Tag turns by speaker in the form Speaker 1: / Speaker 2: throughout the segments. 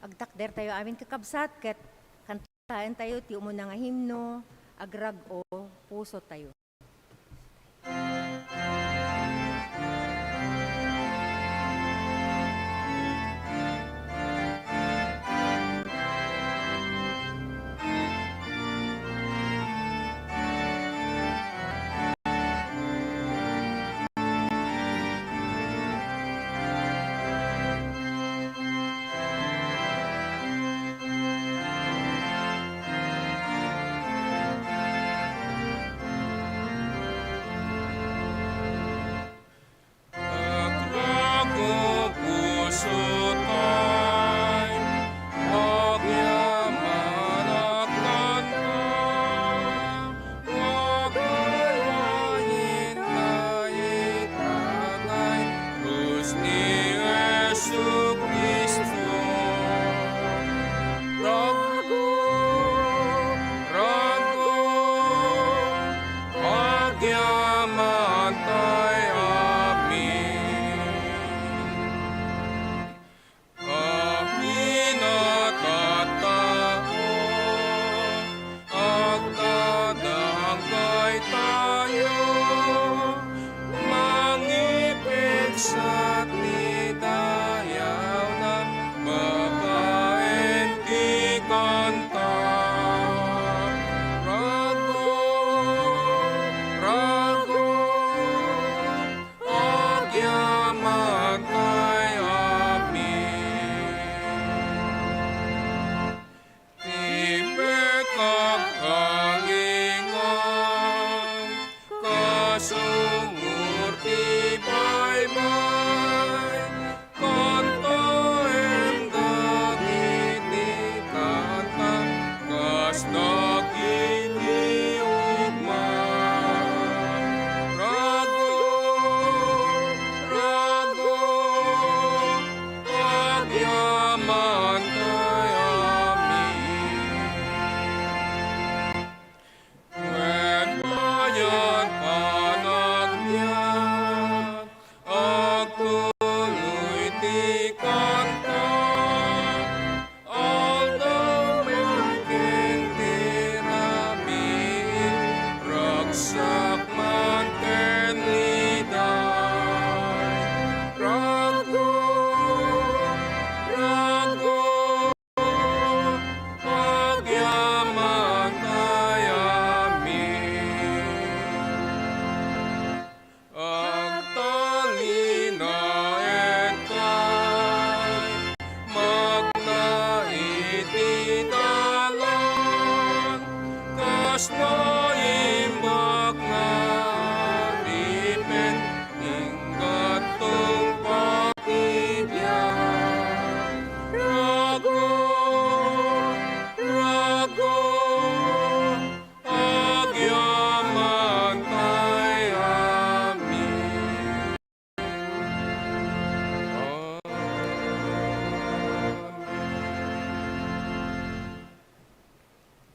Speaker 1: Agtakder tayo amin kakabsat, ket kantahan tayo, ti umuna nga himno, agrag o puso tayo.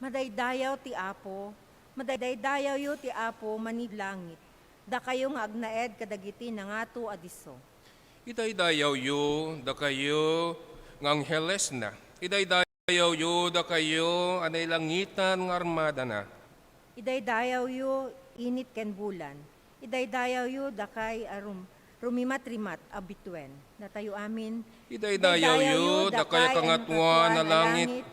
Speaker 1: Madaydayaw ti Apo, madaydayaw yu ti Apo manilangit. Da kayo nga agnaed kadagiti nangato adiso.
Speaker 2: Idaydayaw yu, da kayo ng Angheles na. Idaydayaw yu, da kayo anay langitan ng armada na.
Speaker 1: Idaydayaw yu, init ken bulan. Idaydayaw yu, da kay rumimat-rimat abituen. Natayo amin.
Speaker 2: Idaydayaw yu, da kaya kangatwa na langit.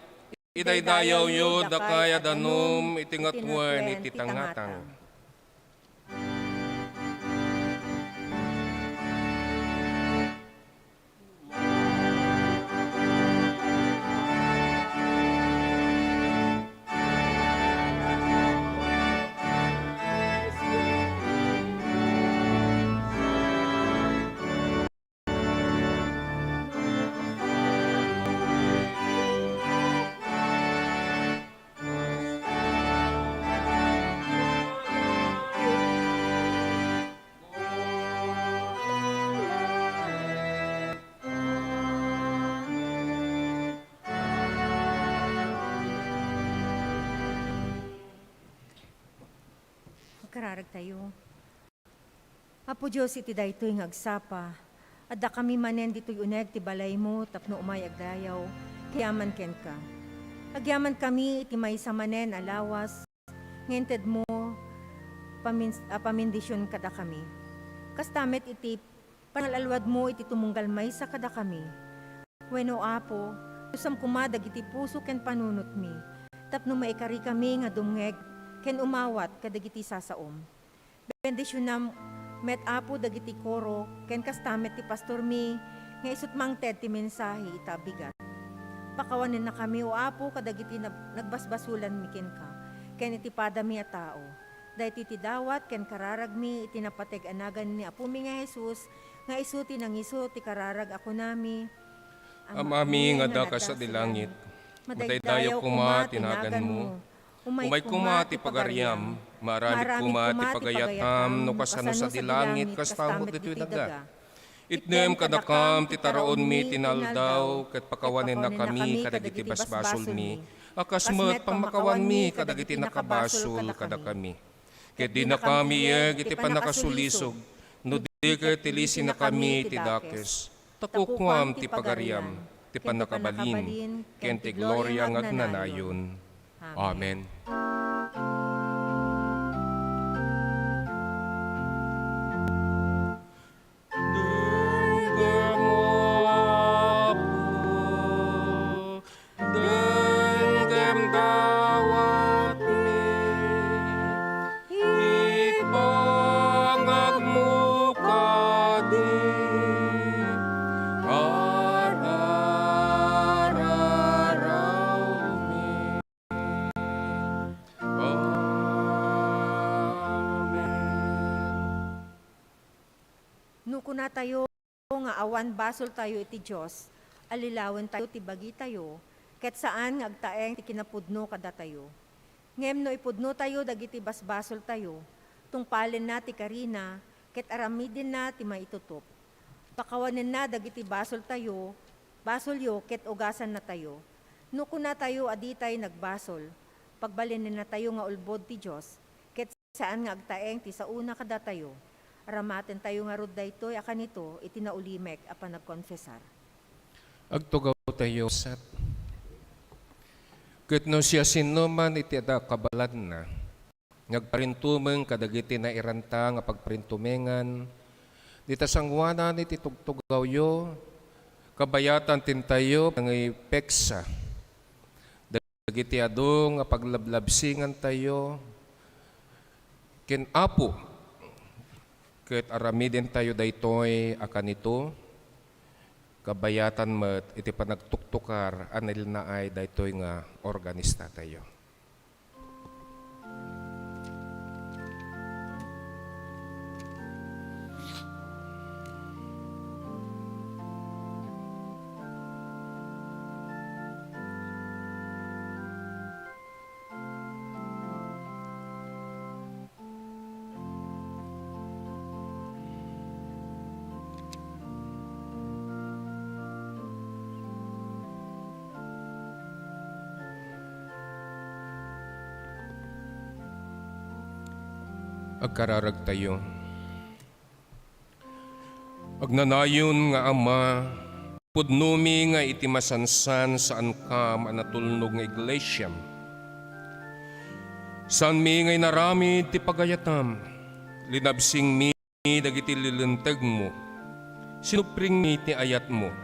Speaker 2: Idaydayaw yu, da kaya danum itingatwan ititangatang.
Speaker 1: Kararag tayo. Apo Diyos iti daytoy nga agsapa, adda kami manen ditoy uneg ti balay mo tapno umay agdayaw, Agyaman ken ka. Agyaman kami iti maysa manen alawas, ngented mo pamindisyon kada kami. Kastamet iti panalalwad mo iti tumunggal maysa kada kami. Wenno Apo, usam kumadag iti puso ken panunot mi. Tapno maikari kami nga dumngeg ken umawat kadagiti sasaom. Bendisyonam met Apo dagiti koro ken kastamet ti pastor mi nga isut mangted ti mensahe itabigat. Pakawanin na kami o Apo kadagiti nagbasbasulan mi ken ka ken iti padami a tao. Dahiti ti dawat ken kararag mi iti napateg anagan ni Apo mi nga Jesus nga isuti nang isu ti kararag ako nami.
Speaker 2: Amami nga dakas sa dilangit, madaydayaw kuma tinagan mo. Umay kuma ti pagaryam, maramit kuma ti pagayatam, no kasano sa dilangit, kastamot dito'y daga. Itnem kadakam ti taraon mi tinaldaw, ket pakawanin na kami kadagiti basbasol mi. Akasmet pamakawan mi kadagiti nakabasol kada kami. Ket di na kami iti panakasulisog, no di ket tilisi na kami ti dakes. Takukwam ti pagaryam, ti panakabalin, ken ti gloria ngagnanayon. Amen.
Speaker 1: Nuko na tayo nga awan basol tayo iti Diyos, alilawan tayo ti bagi tayo, ket saan nga agtaeng ti kinapudno kada tayo. Ngem no ipudno tayo dagiti basbasol tayo, tungpalin na ti karina, ket aramidin na ti maitutup. Pakawanin na dagiti basol tayo, basol yo ket ugasan na tayo. Nuko na tayo aditay nagbasol, pagbalinin na tayo nga ulbod ti Diyos, ket saan nga agtaeng ti sauna kada tayo. Aramaten tayo nga rod daytoy akanito itinaulimek apan nagkonfesar.
Speaker 2: Agtugaw tayo sat. Ket no siya sinuman iti ada kabalad na, ngagparintumeng kadagiti na iranta nga pagprintumengan, dita sangwanan iti tugtugaw yo, kabayatan tintayo nga ipeksa, dagiti ado nga paglablabsingan tayo, ken Apo, ket aramiden tayo daytoy akanito, kabayatan met iti panagtuktukar anil na ay daytoy nga organista tayo. Agkararag tayo. Agnanayon nga Ama, pudnumi nga iti masansan saan ka manatulnog nga iglesia. Saan mi ngay naramid ti pagayatam, linabsing mi dagiti lilenteg mo, sinupring mi ti ayat mo.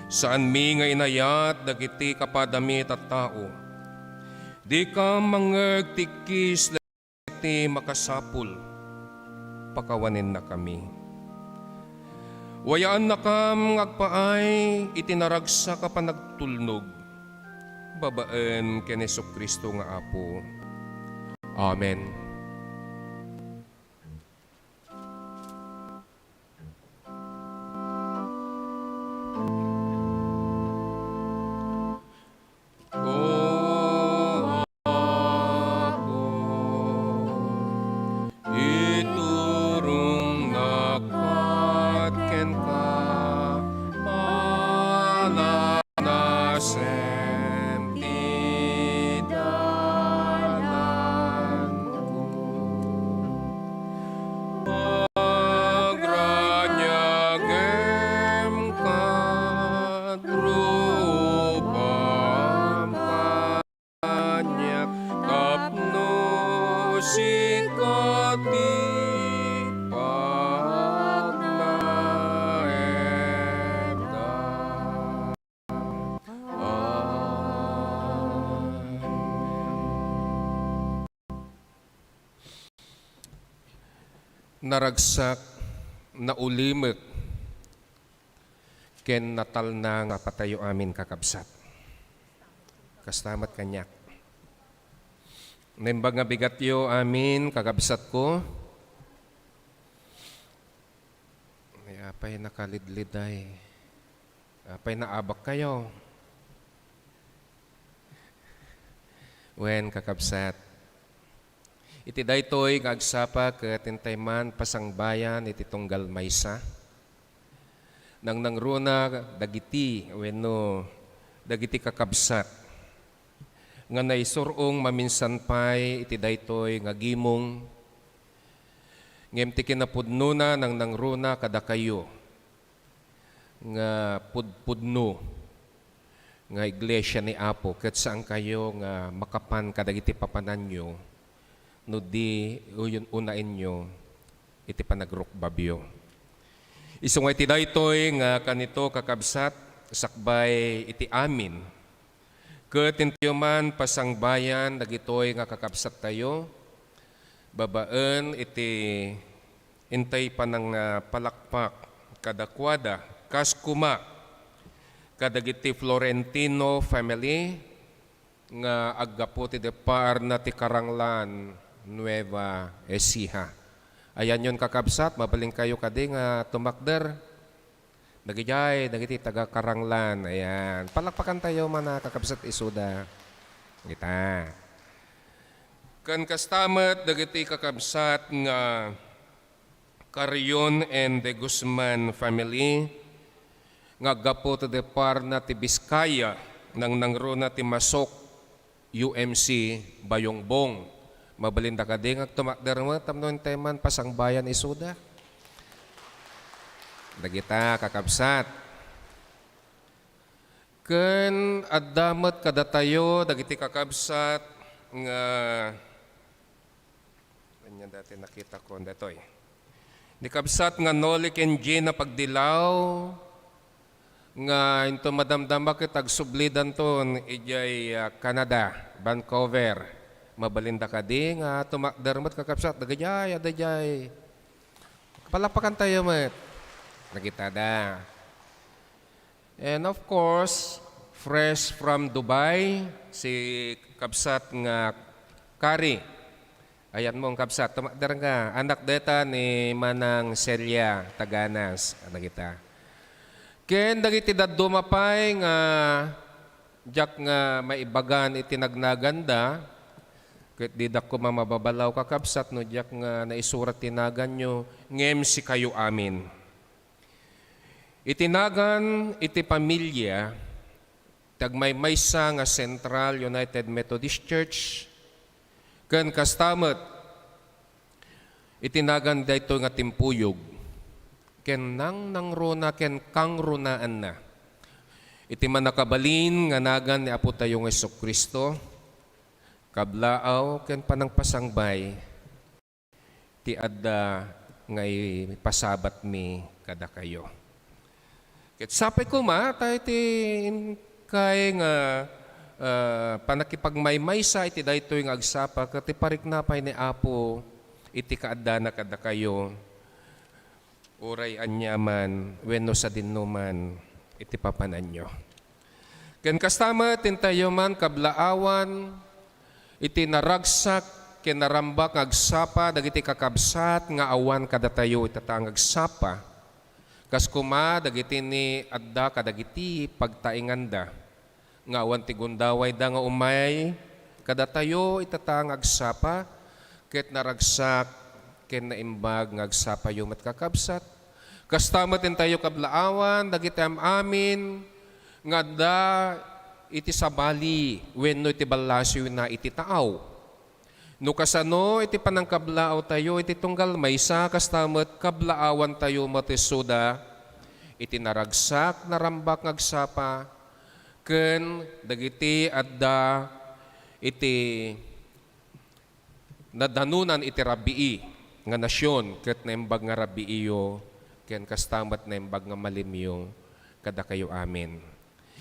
Speaker 2: Saan mi nga inayat dagiti kapadami at tao, di ka mangagtikis ti makasapul, pakawanin na kami. Wayaan na kam ngagpaay itinaragsa ka pa nagtulnog, babaen ken Jesu-Kristo nga Apo. Amen. naragsak, naulimot, ken natal na nga patayo amin kakabsat. Kastamat kanyak. Nembag nga bigatyo amin kakabsat ko. Ay apay nakalidlid ay. Apay naabak kayo. Wen kakabsat. Iti daytoy kagsapa ket intayman pasangbayan iti tunggal maysa. Nang nangruna dagiti wenno dagiti kakabsat nga naisurong maminsan pay iti daytoy nga gimong ngem ti kinapudno na nang nangruna kada kayo nga pudpudno nga iglesia ni Apo ket saan kayo nga makapan kadagiti papananyo no di uyon unain nyo iti panagrukbabyo. Isu nga iti daytoy nga kanito kakabsat sakbay iti amin. Ket intiyo man pasangbayan dagitoy nga kakabsat tayo babaen iti intay panang palakpak kadakwada kas kuma kadagiti Florentino family nga aggapo ti depar na ti Karanglan Nueva Ecija. Ayan yun kakabsat, mabaling kayo kadi nga tumakder. Nagijay, nagiti taga Karanglan. Ayan. Palakpakan tayo mana kakabsat isuda. Kita. Kan kastamat, nagiti kakabsat nga Carion and de Guzman family nga gapo to the par na ti Biskaya nang nangro na ti Masok UMC Bayongbong. Mabalinda ka din ang tumakder mo, tamnon teman pasangbayan isuda. Dagita kakabsat. Ken addamet kada tayo dagiti kakabsat nga ganyan dati nakita ko datoy. Di kabsat nga Nolik and Jean na pagdilaw nga into madamdama kitag sublidan ton ijay Canada, Vancouver. Mabalinda ka di nga tumakdermat kakabsat dagajay adajay. Palapakan tayo met. Nakita da. And of course, fresh from Dubai si kabsat nga Kari. Ayan mo ang kabsat tumakder nga anak deta ni Manang Celia Taganas. Nakita. Ken dagiti daddo mapay nga jak nga maibagan iti nagnaganda ket di dak ko mamababalaw kakabsat no jak nga naisurat tinagan nyo ngem si kayo amin. Itinagan iti pamilya tagmaymaysa nga Central United Methodist Church ken kastamet itinagan dayto nga timpuyog ken nang nangruna ken kang runaan na. Iti manakabalin nga nagan ni Apo tayo nga Jesucristo kablaaw ken panang pasangbay ti adda nga pasabat mi kada kayo. Ket sapay ko ma tayo ti kay nga panakipagmaymaysa iti daytoy nga agsapa ket ti pariknapay ni Apo iti kaadda na kada kayo. Uray anyaman wenno sa dinnuman iti papananyo. Ken kastama tintayo man kablaawan iti naragsak ken narambak agsapa dagiti kakabsat nga awan kada tayo itatang agsapa kas kuma dagiti ni adda kadagiti pagtainganda nga awan ti gundaway da nga umay kada tayo itatang agsapa ket naragsak ken naimbag nga agsapa yu met kakabsat kastama tin tayo kablaawan dagiti amin nga da iti sabali wenno iti balasyo na iti taaw. No kasano iti panangkablaaw tayo iti tunggal maysa kastamet kablaawan tayo matisuda iti naragsak narambak ngagsapa ken dagiti adda iti nadanunan iti rabii nga nasyon ket naimbag nga rabiiyo ken kastamet naimbag nga malimyo kada kayo amin.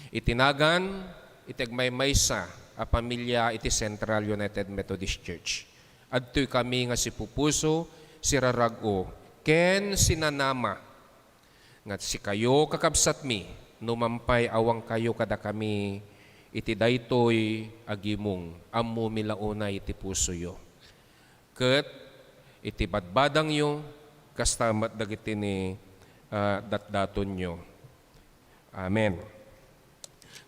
Speaker 2: Itinagan itagmaymaysa a pamilya iti Central United Methodist Church. Adtoy kami nga si Pupuso sirarago, ken sinanama. Ngat si kayo kakabsat mi, numampay awang kayo kada kami, iti daytoy agimong, ammo milauna iti puso yo. Ket iti badbadang yo, kastamat dagiti ni datdaton nyo. Amen.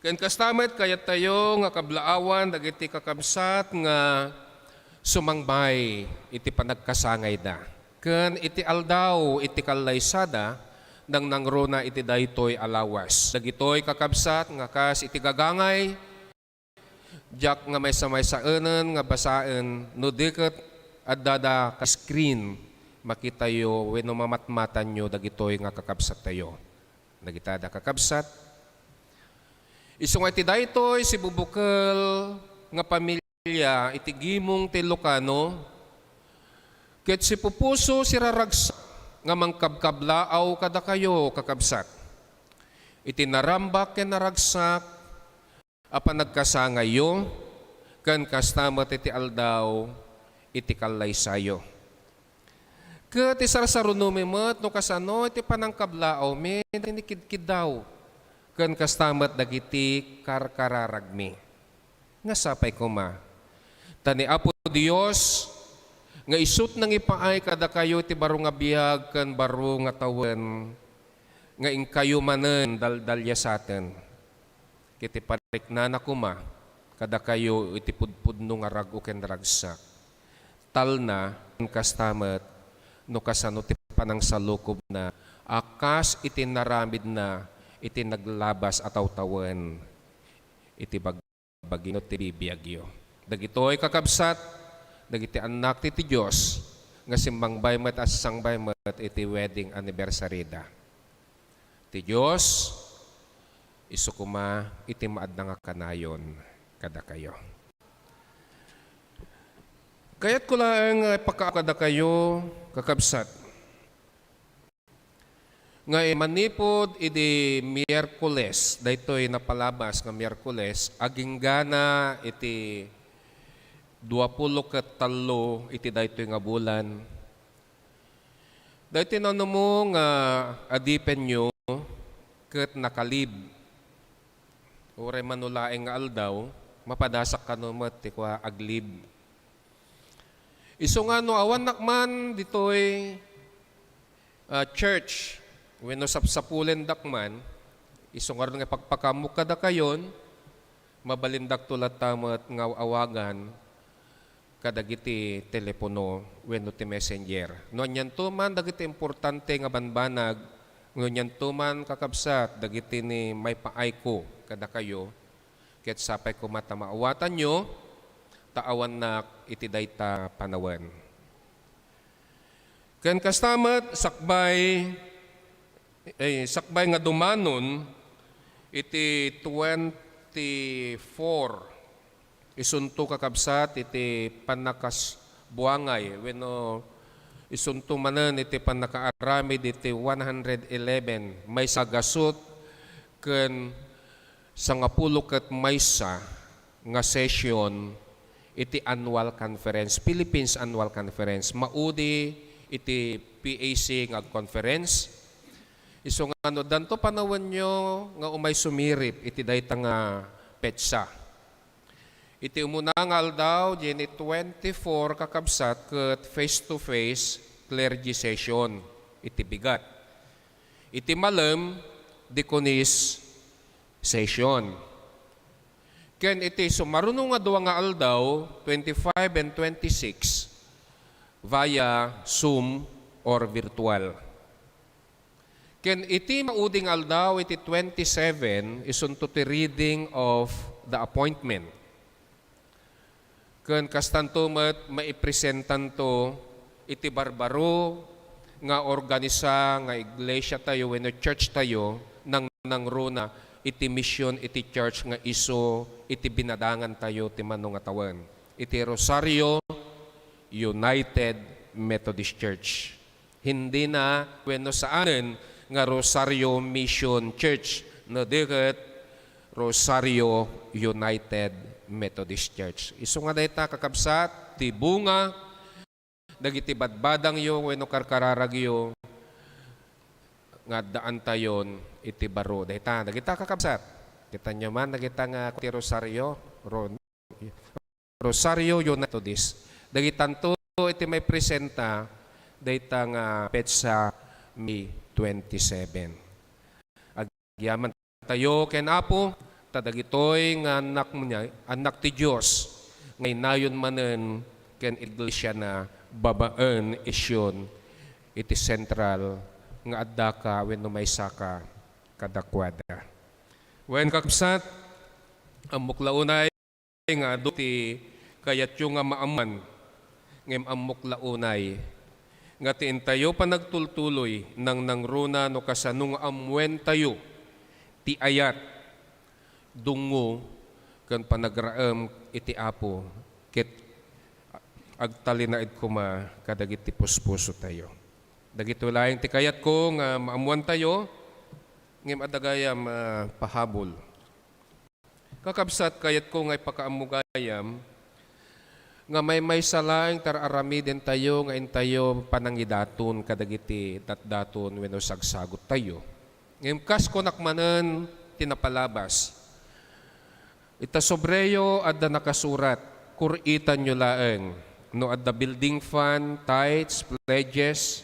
Speaker 2: Ken kastamat kayat tayo nga kablaawan dagiti kakabsat nga sumangbay iti panagkasangay da. Ken iti aldaw iti kalaysada nang nangrona iti daytoy alawas. Dagitoy kakabsat nga kas iti gagangay jak nga may saenen nga basaen no diket addada ka screen makita yo wenno mamatmatan nyo dagitoy nga kakabsat tayo. Dagitada kakabsat. Isu nga iti daytoy si bubukel nga pamilya iti gimong ti Ilocano ket si pupuso si raragsak nga mangkabkablaaw kada kayo kakabsat. Iti narambak ken naragsak apan nagkasangayo ken kastamat iti aldaw iti kalaysayo. Ket isarsaruno met no kasano iti panangkablaaw mi tinikidkid daw ken kastamat dagiti karkararagmi. Nga sapay kuma. Tani Apo Dios nga isut nang ipaay kada kayo iti baro nga biyag ken baro nga tawen nga ingkayo manen daldalya saten. Kiti pariknana kuma kada kayo iti pudpudno nga rago ken ragsak. Talna kastamet no kasano ti panang salukob na akas iti naramid na iti naglabas ataw tawen iti bagbagino ti bibiyagyo. Dagitoy kakabsat dagiti anak ti Dios nga simbangbay met as sangbay met iti wedding anniversary da. Ti Dios isukuma iti maad nga kanayon kada kayo. Kaya't ko lang ipakaakada kayo, kakabsat. Nga manipod iti Miyerkules, daytoy napalabas nga Miyerkules, aging gana iti 23 iti daytoy nga bulan. Daytoy na mo nga adipen nyo ket nakalib. Ure manulaeng nga aldaw, mapadasak ka numat ti kwa aglib. Iso nga no awan nakman ditoy church wenno sapsapulen dakman iso nga nga pagpakamuk kada kayon mabalindak tulat tamat nga awagan kadagiti telepono wenno ti messenger. No nyan tuman dagiti importante nga banbanag ngunyan tuman kakabsat dagiti ni may paay ko kada kayo ket sapay ko matamaawatan nyo taawan na iti dayta panawan. Ken kastamet sakbay nga dumanon iti 24 isunto kakabsat iti panakas buangay wenno isunto manen iti panakaaramid iti 111 may sagasot ken 10 ket maysa nga session iti annual conference, Philippines Annual Conference. Maudi iti PAC nga conference. Iso nga no, danto panawan nyo nga umay sumirip iti dayta nga petsa. Iti umunang aldaw, dyan 24 kakabsat ket face-to-face clergy session. Iti bigat. Iti malam, diconis session. Ken iti sumaruno nga duwa nga aldaw, 25 and 26, via Zoom or virtual. Ken iti mauding aldaw, iti 27, isunto ti reading of the appointment. Ken kastanto met maipresentanto iti barbaro nga organisa nga iglesia tayo, wenno church tayo, nang runa iti mission iti church nga iso iti binadangan tayo ti manong atawan. Iti Rosario United Methodist Church. Hindi na wenno saanen nga Rosario Mission Church no diket Rosario United Methodist Church. Isu nga dayta kakabsat ti bunga dagiti badbadang yo, wenno karkararag yo, nga daan tayon, iti baro. Dagita kakabsat. Kita nyo man, dagita nga ti Rosario, Rosario Unitodis. Dagitanto, iti may presenta, dagita nga petsa May 27. Agyaman tayo ken Apo, tadagitoy nga anak ti Diyos, ngay nayon manen ken iglesia na babaan isyon iti sentral nga adda ka wenno maysa ka kadakwada. Wen kakabsat, ang muklaunay nga ti kayat yung nga maaman ngem ang muklaunay nga ti intayo pa nagtultuloy nang nangruna no kasanung amwen tayo ti ayat dungo ken panagraem iti Apo ket agtalinaid kuma kadagiti puspuso tayo. Dagito laeng ti kayat ko nga maamuan tayo ngem adagayam pahabol. Kakabsat kayat ko nga ipakaamugayam nga may salaeng tararamiden tayo nga intayo panangidaton kadagiti datdaton wenno sagsagot tayo. Ngem kas ko nakmanen tinapalabas. Ita sobreyo adda nakasurat kuritan nyo laeng no adda building fund, tithes, pledges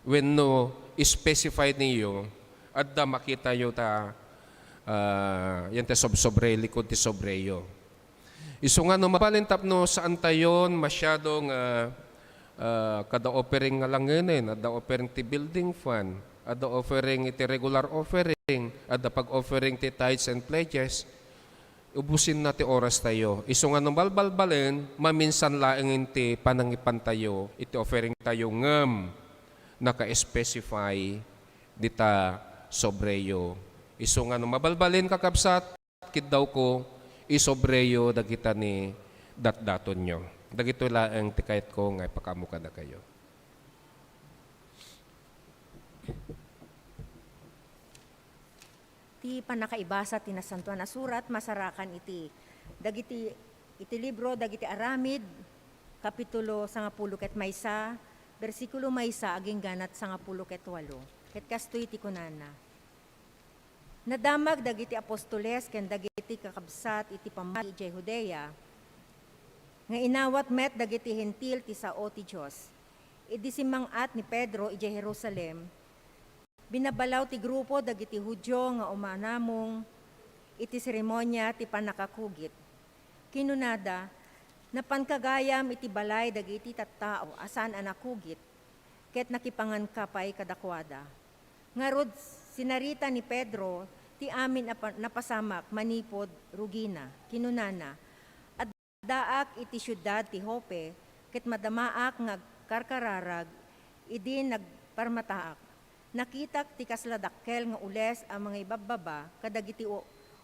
Speaker 2: wenno specified niyo adda makita yo ta yan ta sobre likod ti sobreyo. Isu nga no mapalintap no saan tayon masyadong kada offering nga langenin, adda offering ti building fund, adda offering iti regular offering, adda pag-offering ti tithes and pledges, ubusin na ti oras tayo. Isu nga no balbalbalen, maminsan laeng ti panangipan tayo, iti offering tayo ngem naka-specify dita sobreyo. Isu nga no mabalbalin kakabsat, kit daw ko, isobreyo dagita ni datdaton nyo. Dagito laeng tikayat ko nga ipakamuka na kayo.
Speaker 1: Ti panakaibasa ti nasantuan na surat masarakan iti libro dagiti Aramid kapitulo 10 ket maysa bersikulo maysa aging ganat 10 ket 8 ket kastoy ti kunana. Nadamag dagiti apostoles ken dagiti kakabsat iti pamati iti Judea nga inawat met dagiti hentil ti sao ti Dios. Idi simangat ni Pedro iti Jerusalem binabalaw ti grupo dagiti Hudyo nga umanamong iti seremonya ti panakakugit. Kinunada napankagayam iti balay dagiti tattao asan anakugit ket nakipangankapay kadakwada. Ngarod sinarita ni Pedro, ti amin napasamak manipod rugina, kinunana, at daak iti syudad ti Joppe, ket madamaak nga karkararag, idi nagparmataak. Nakitak ti kasladakkel nga ules ang mga ibababa, kadagiti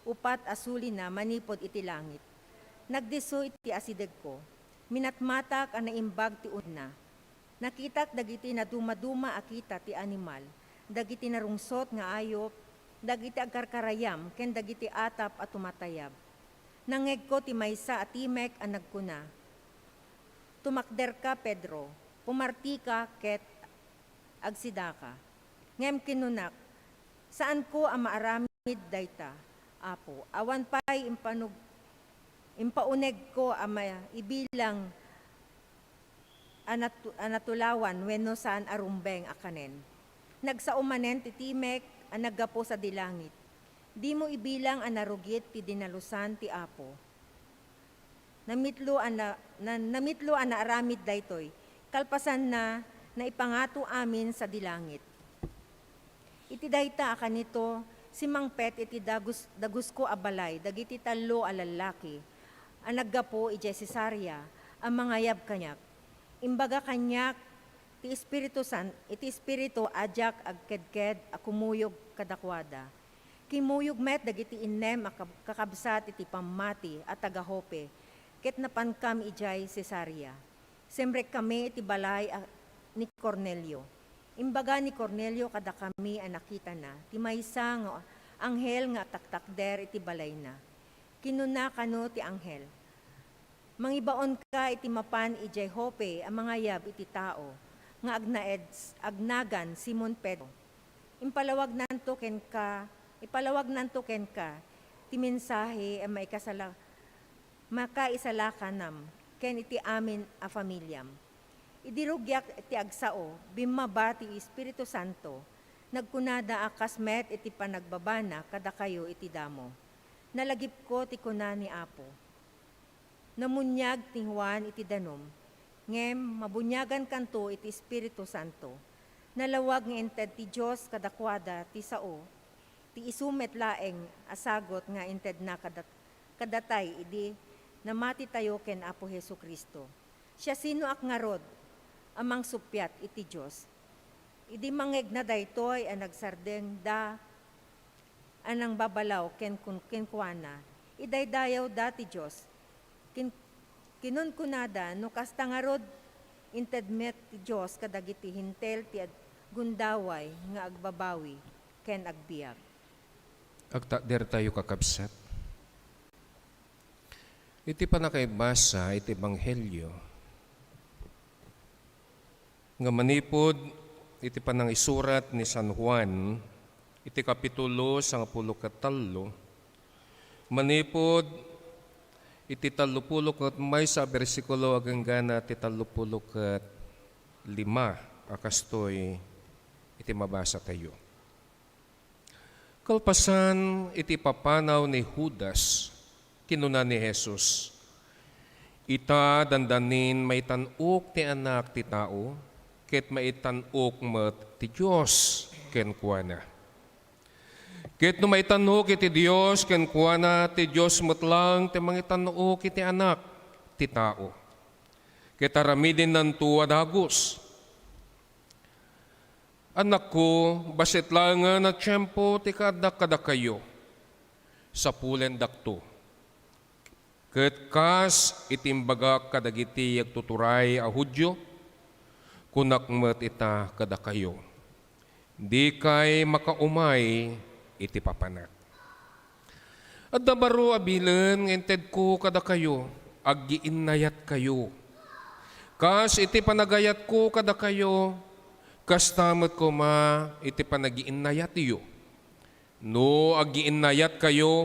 Speaker 1: upat asuli na manipod iti langit. Nagdiso iti asideg ko, minatmatak ang naimbag ti una. Nakitak dagiti na dumaduma akita ti animal, dagiti narungsot nga ayop, dagiti agkarkarayam, ken dagiti atap at tumatayab. Nangeg ko ti maysa at timek ang nagkuna. Tumakder ka, Pedro, pumarti ka, ket agsidaka. Ngem kinunak, saan ko ang maaramid dayta, Apo? Awan pa'y impauneg ko ang ibilang anatulawan wenno saan arumbeng akanen. Nagsaumanen ti timek ang naggapo sa dilangit. Di mo ibilang ang narugit ti dinalusan ti Apo. Namitlo ang naaramid daytoy, kalpasan na naipangato amin sa dilangit. Iti dayta akanito, si Mangpet iti dagus ko abalay, dagiti talo a lalaki, ang naggapo iti Cesarea, ang mga yab kanyak. Imbaga kanyak, iti espiritu ajak agkedked akumuyog kadakwada. Kimuyog met dagiti innem kakabsat iti pamati at taga-Joppe, ket napankam ijay Cesarea. Semrek kami iti balay ni Cornelio. Imbaga ni Cornelio kada kami ang nakita na, ti maysa nga anghel nga taktakder iti balay na. Kinuna kano ti anghel. Mangibaon ka iti mapan ijay Joppe ang mga yab iti tao, nga agnagan Simon Pedro. Ipalawag nanto ken ka, ti mensahe ang makaisalakanam, ken iti amin a familyam. Idirugyak iti agsao, bimaba ti Espiritu Santo, nagkunada akas met iti panagbabana kada kayo iti damo. Nalagip ko ti kuna ni Apo. Namunyag ti Juan iti danom, ngem mabunyagan kanto iti Espiritu Santo. Nalawag nga inted ti Diyos kadakwada ti sao, ti isumet laeng asagot nga inted na kadatay idi namati tayo ken Apo Hesu Kristo. Siya sino ak ngarod, amang supyat iti Diyos. Idi mangeg na daytoy ang nagsardeng da anang babalaw ken kuana. Idaydayaw dati Diyos. Kinunkunada no kasta ngarod intedmet ti Diyos kadagiti hintel ti gundaway nga agbabawi ken agbiag.
Speaker 2: Agtakder tayo kakabsat. Iti panakaibasa, iti Ebanghelyo, nga manipod, iti panang isurat ni San Juan, iti kapitulo 10 manipod, iti 30 may sa bersikulo aganggana iti 35 akastoy iti mabasa tayo. Kalpasan iti papanaw ni Judas, kinuna ni Jesus, ita dandanin may tanuk ti anak ti tao, ket maitanuk met ti Diyos ken kuana. Ket no maitanuk iti Dios ken kuana ti Dios metlang ti mangitanuk iti anak ti tao. Ket aramidin nanto adagos. Anak ko, basit lang na tiyempo ti kada kayo sa pulen dakto. Ket kas itimbaga kadagiti agtuturay a Hudyo, kunak met ita kada kayo. Di kay makaumay iti papanak. At dabaro abilen ngented ko kada kayo, aggiinnayat kayo. Kas iti panagayat ko kada kayo, kas tamat ko ma iti panagiinnayat iyo. No aggiinnayat kayo,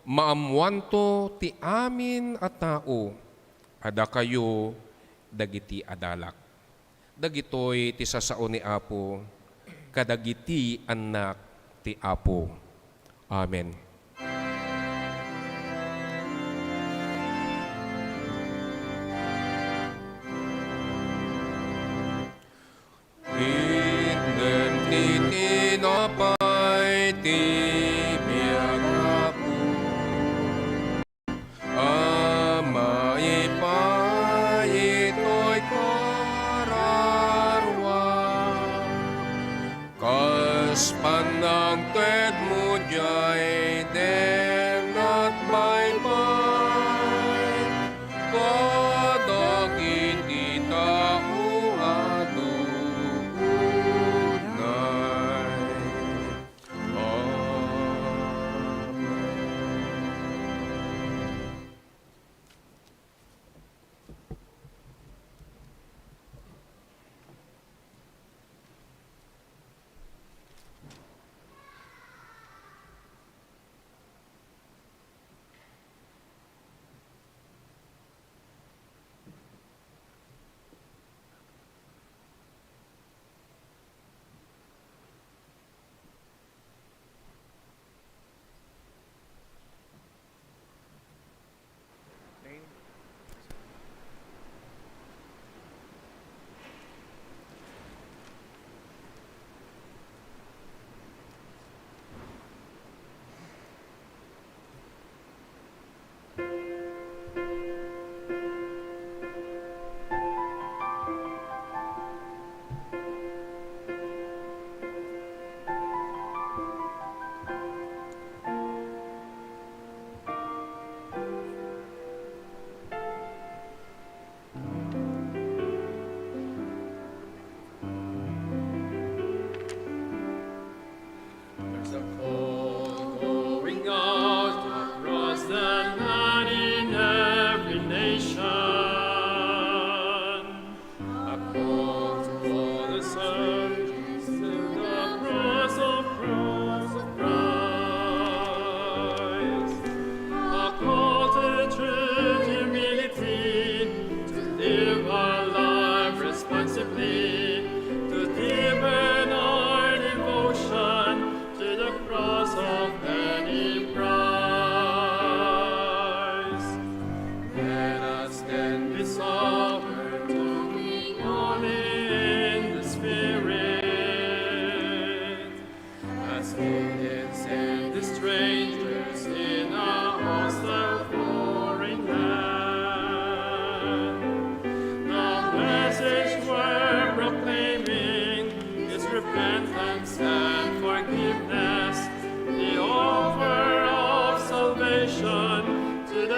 Speaker 2: maamwanto ti amin a tao, ada kayo dagiti adalak. Dagitoy ti sasao ni Apo, kadagiti anak ti Apo. Amen. Tinapay ti biag Apo, amay pa ito'y kararwa, kas panang ted mo jay den at baybay, kadagiti tao adugunay.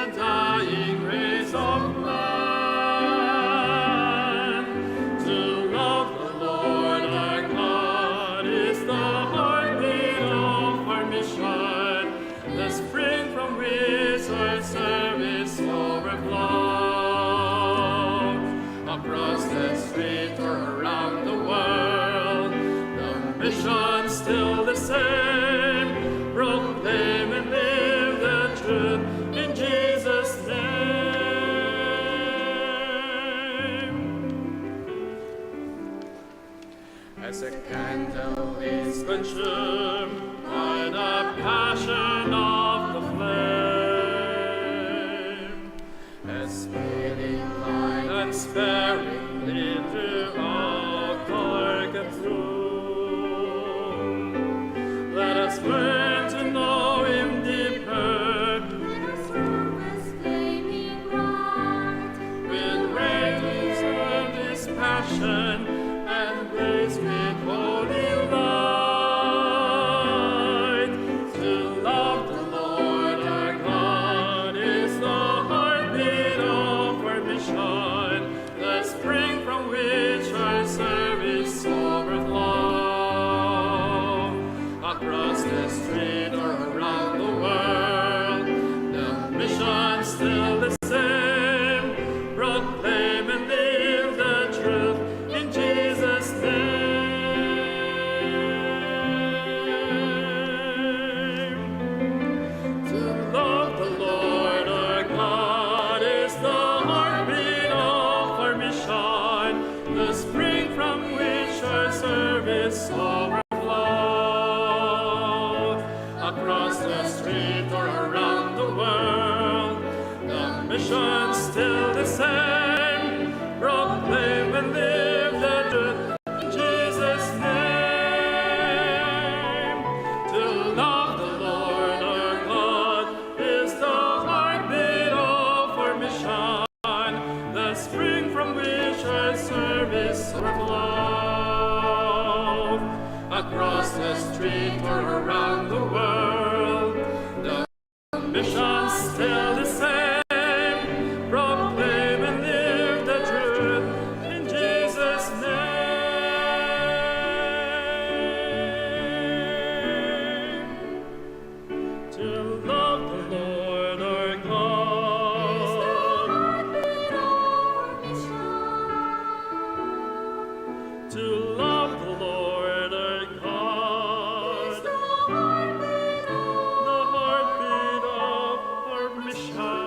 Speaker 3: the dying rays of man. To love the Lord our God is the heartbeat of our mission, the spring from which our service overflows. Across the street or around the world, the mission still the same. Proclaim and live the truth in Jesus' name. As a candle is consumed by the passion of the flame, as fading light unsparingly throughout dark and room, let us learn to know Him deeper.
Speaker 4: Let us service flaming bright.
Speaker 3: With radiance of His passion and blaze with holy light. To love the Lord our God is the heartbeat of our mission, the spring from which our service overflows. Across the street or around the world, the mission still the same. Proclaim and live the truth in Jesus' name. To love the Lord our God is the heartbeat of our mission, the spring from which our service overflows. Across the street or around the world, the mission still the same. Proclaim and live the truth in Jesus' name. To love the Lord our God is the heartbeat of our mission, the spring from which our service overflows. Across the street or around the world, the mission still the same. Proclaim and live the truth in Jesus' name. To love the Lord our God, to love the Lord our God, the heartbeat of our mission.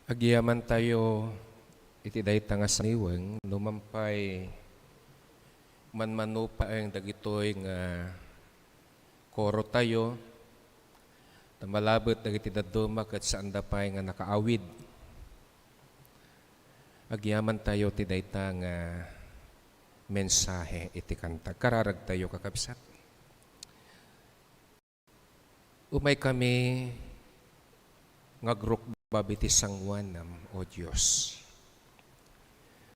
Speaker 2: Agyaman tayo iti dayta nga saniweng lumampay manmano pa ang dagitoy nga koro tayo tamalabot dagiti daduma ket saan da pay nga nakaawid. Agyaman tayo ti dayta nga mensahe iti kanta. Kararag tayo kakabsat. Umay kami nga grok babiti sangwanam, O Diyos.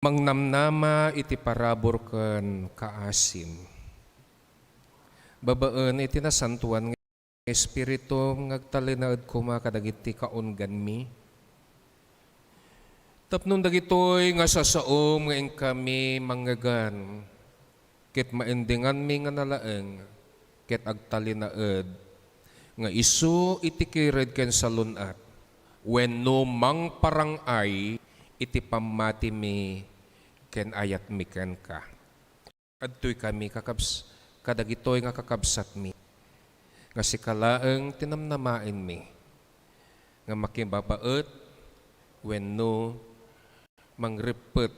Speaker 2: Mangnamnama iti parabor ken kaasim. Babaan iti nasantuan nga Espiritu ngagtalinaed kuma kadagiti kaunggan mi. Tapnon dagitoy nga sasaom nga kami manggagan ket maendingan mi nga nalaeng ket agtalinaed nga isu iti kired ken salunat wenno mang parangay iti pamati mi ken ayat mi ken ka. Adtoy kami kadagitoy nga kakabsat mi nga sikalaeng tinamnamain mi nga makibabaet wenno mangrepet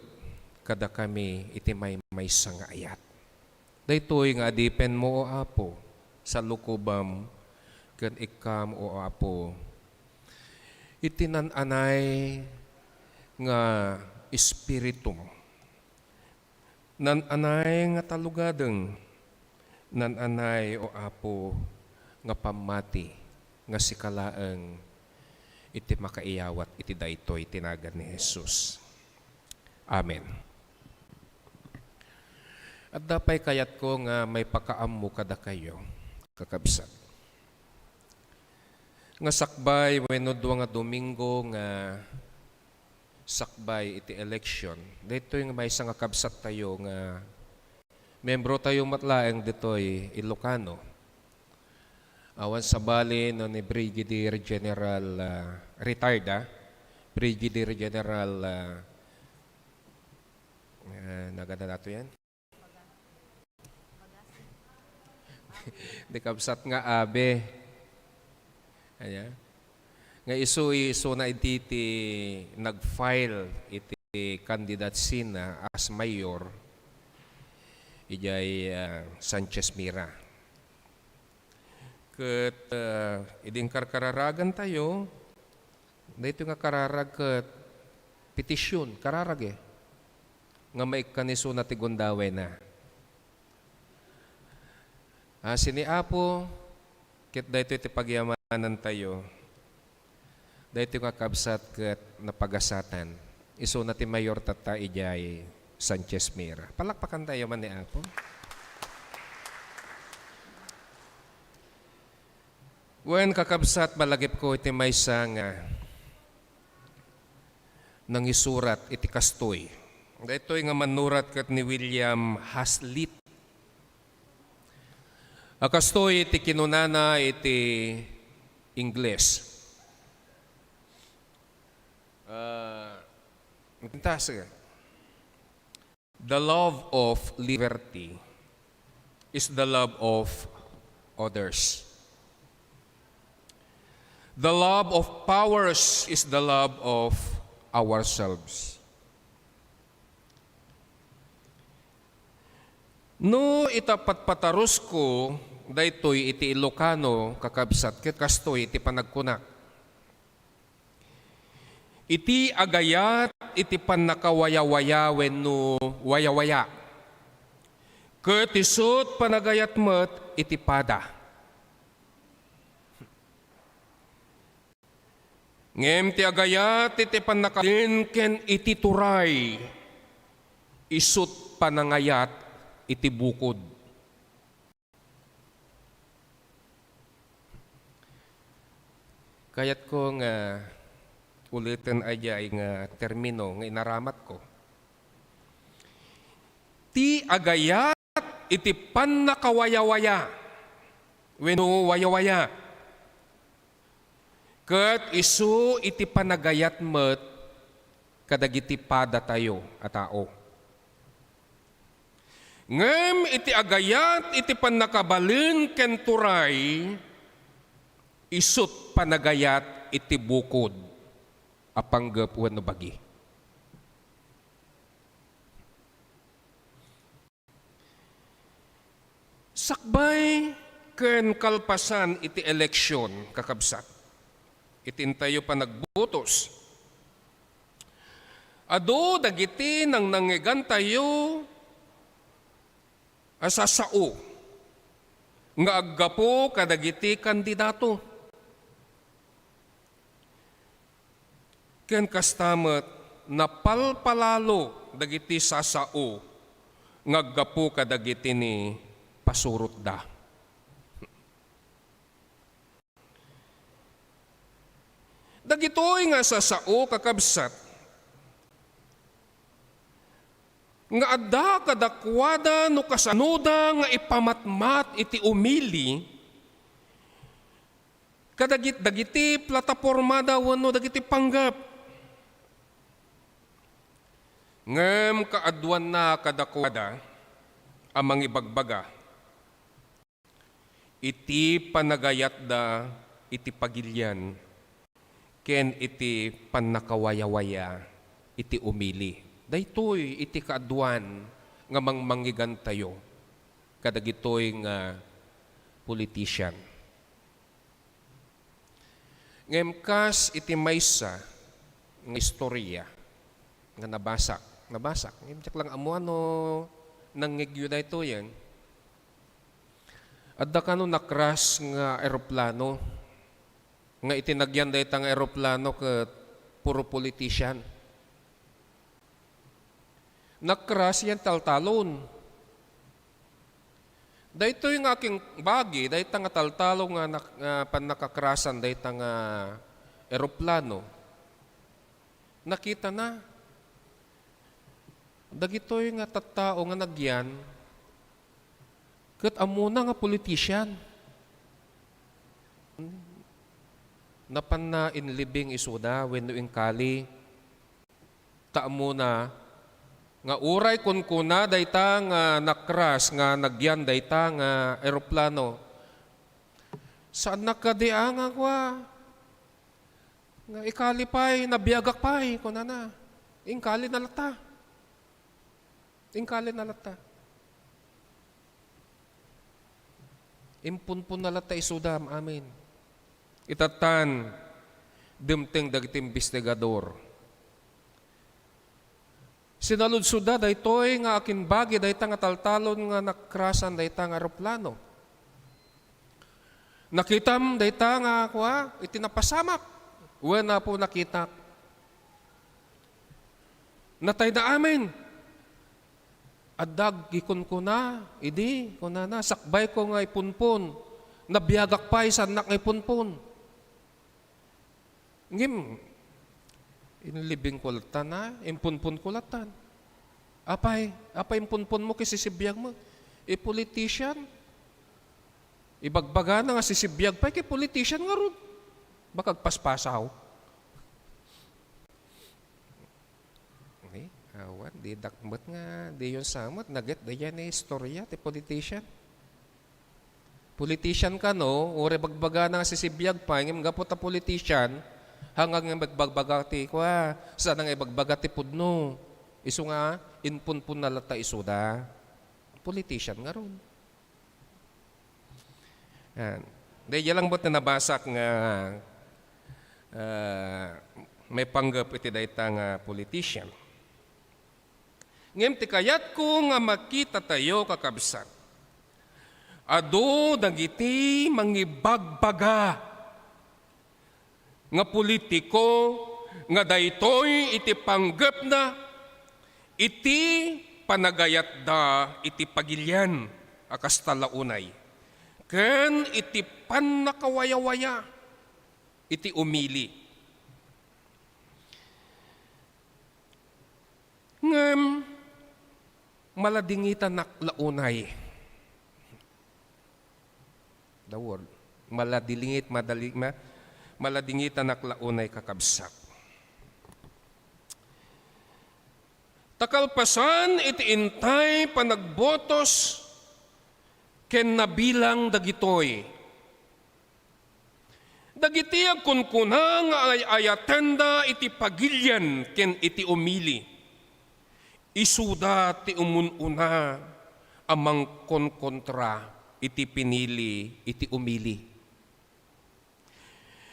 Speaker 2: kada kami iti may nga ayat. Daytoy nga adipen mo o Apo sa lukubam ken ikam o Apo itinananay nga espiritu Nananay nga talugadeng, nananay o Apo nga pamati nga sikalaeng iti makaiyawat iti daytoy tinagan ni Jesus. Amen. At dapay kayat ko nga may pakaammo kada kayo, kakabsat. Nga sakbay wenno duwa nga Domingo nga sakbay iti election. Dito yung may isang kabsat tayo nga membro tayo matlaeng ditoy Ilocano. Awan sa bali no ni Brigadier General retired Brigadier General naganda nato yan. Di kabsat nga abe. Ayan. Nga iso na iti nag-file iti candidacy na as mayor ijay Sanchez Mira. Ket iding kararagan tayo dito nga kararag ket petisyon kararag nga maikaniso na tigundawe na. Sini Apo ket dito iti pagyamanan tayo. Dahito nga kabsat ket napagasatan. Iso na ti mayor tata ijay Sanchez Mira. Palakpakan tayo man ni Apo. Wen kakabsat malagip ko iti maysa nga nang isurat iti kastoy. Dahito nga manurat ket ni William Hazlitt. Akastoy iti kinunana iti Ingles. The love of liberty is the love of others. The love of powers is the love of ourselves. No itapat patarus ko daytoy iti Ilocano kakabsat ket kastoy iti panagkunak. Iti agayat iti pannakawayawaya wenno wayawaya. Ket isut panagayat met iti pada. Ngem ti agayat iti pannakaden ken iti turay. Isut panangayat iti bukod. Kayat ko nga ulitin ay nga termino nga inaramat ko. Ti agayat iti pannakawayawaya wenno wayawaya. Ket isu iti panagayat met kadagiti pada tayo a tao. Ngem iti agayat iti pannakabalin ken turay isut panagayat iti bukod apanggep wenno bagi. Sakbay ken kalpasan iti eleksyon kakabsat. Itintayo pa nagbutos. Ado dagiti nang nangigan tayo asasao nga aggapo kadagiti kandidato. Ken kastamet napalpalalo dagiti sasao nga aggapo kadagiti ni pasurot da. Dagitoy nga sasao kakabsat nga adda kadakwada no kasanuda nga ipamatmat iti umili dagiti platapormada wenno dagiti panggap. Ngem kaadwan na kadakwada amang ibagbaga iti panagayat da iti pagilyan ken iti pannakawayawaya iti umili. Daytoy iti kaadwan nga manggigan tayo kadagitoy nga politician. Ngem kas iti maysa nga istorya nga nabasak. Ngem jak lang amo ano nangigyo da ito yan. At da kano nakras nga aeroplano, nga itinagyan da itang aeroplano ka puro politician. Nakras yan taltalon. Da ito yung aking bagi, da itang taltalo nga panakakrasan da itang aeroplano. Nakita na. Dagitoy nga tattao nga nagyan, kat amuna nga politician. Napan na inlibing isuda, when ing kali, taamuna, nga uray kun kuna, dayta nga nakras, nga nagyan, dayta nga aeroplano. Saan nakadiang nga nga ikali pa'y, nabiyagak pa'y, kuna na, ingkali na lata. Ingkali na lata. Impunpun na lata isudam, amin. Itatan, dimteng dagiting investigador. Sinalud suda, daytoy nga akin bagi, dayta nga taltalon nga nakrasan, dayta nga aeroplano. Nakitam, dayta nga itinapasamak. Wala po nakita. Natay na amin. Adag, gikon ko na, idi, kuna na, sakbay ko nga ipunpon, nabiyagak pa, sanak nga ipunpon. Ngim, inilibing ko latan na, impunpon ko latan. Apay impunpon mo kay sisibiyag mo? Politician. Ibagbaga na nga sisibiyag pa, kay politician nga ron. Bakag paspasaw. Awan, di dakmat nga, di yun samot, naget, di yan istorya, ti politician. Politician ka, no? Ure bagbaga na sisibiyag pa, ngim gapot na politician, hanggang nga magbagbaga ti, saan nga ibagbaga ti pudno. Iso nga, inpunpun na lata isuda. Politician nga ron. Yan. Di yan lang bot na nabasak nga, may panggap iti dayta nga politician. Ngem ti kayat ko nga makita tayo kakabsat. Ado dagiti mangibagbaga nga politiko nga daytoy iti panggep na iti panagayat da iti pagilyan akas talaunay. Ken iti pannakawaya-waya iti umili. Ngem maladingitan naklaunay. The word. Maladingitan naklaunay kakabsak. Takalpasan iti intay panagbotos ken nabilang dagitoy. Dagiti agkunkuna nga ayatenda iti pagilyan ken iti umili. Isuda ti umununa amang konkontra iti pinili iti umili.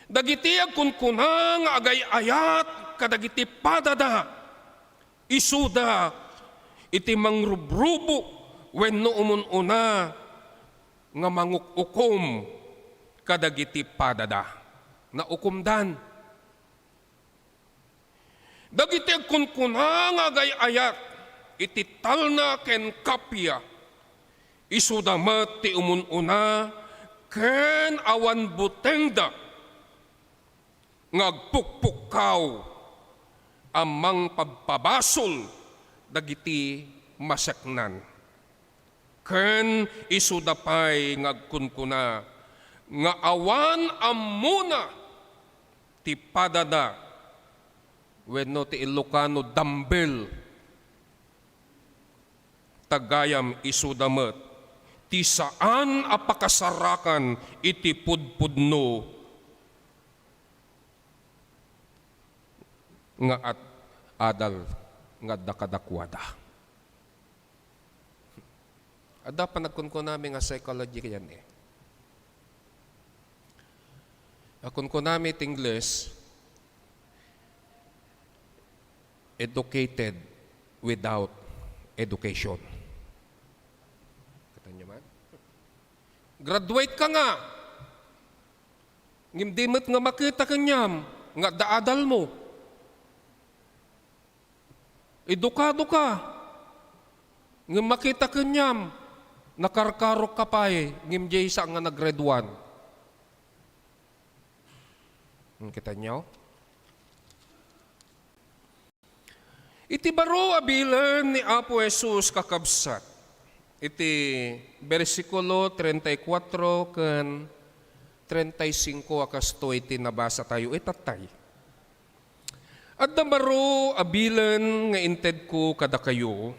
Speaker 2: Dagiti agkunkuna nga agay-ayat kadagiti padada. Isuda iti mangrubrubo wenno umununa nga mangukukom kadagiti padada. Na ukumdan. Dagiti agkunkuna nga agay-ayat iti talna ken kapya, isudamat ti umununa ken awan butengda, ngagpukpukaw amang pagpabasol dagiti masaknan. Ken isudapay ngagkunkuna nga awan amuna ti padada wenno ti Ilocano dambel tagayam isudamet ti saan apakasarakan iti pudpudno nga at adal nga dakadakwada. Ada panagkunko namin nga psychology yan eh. Akun ko namin English, educated without education. naman. Graduate ka nga. Ngimdimit nga makita kanyam, nga daadal mo. Edukado ka. Ngim makita kanyam, nakarkarok ka pa ngimjay sa nga nag-grade 1. Kita nyo? Iti baro abilan ni Apo Jesus kakabsat. Iti versikulo 34 ken 35 akasto iti nabasa tayo itatay. At baro abilan nga inted ko kada kayo,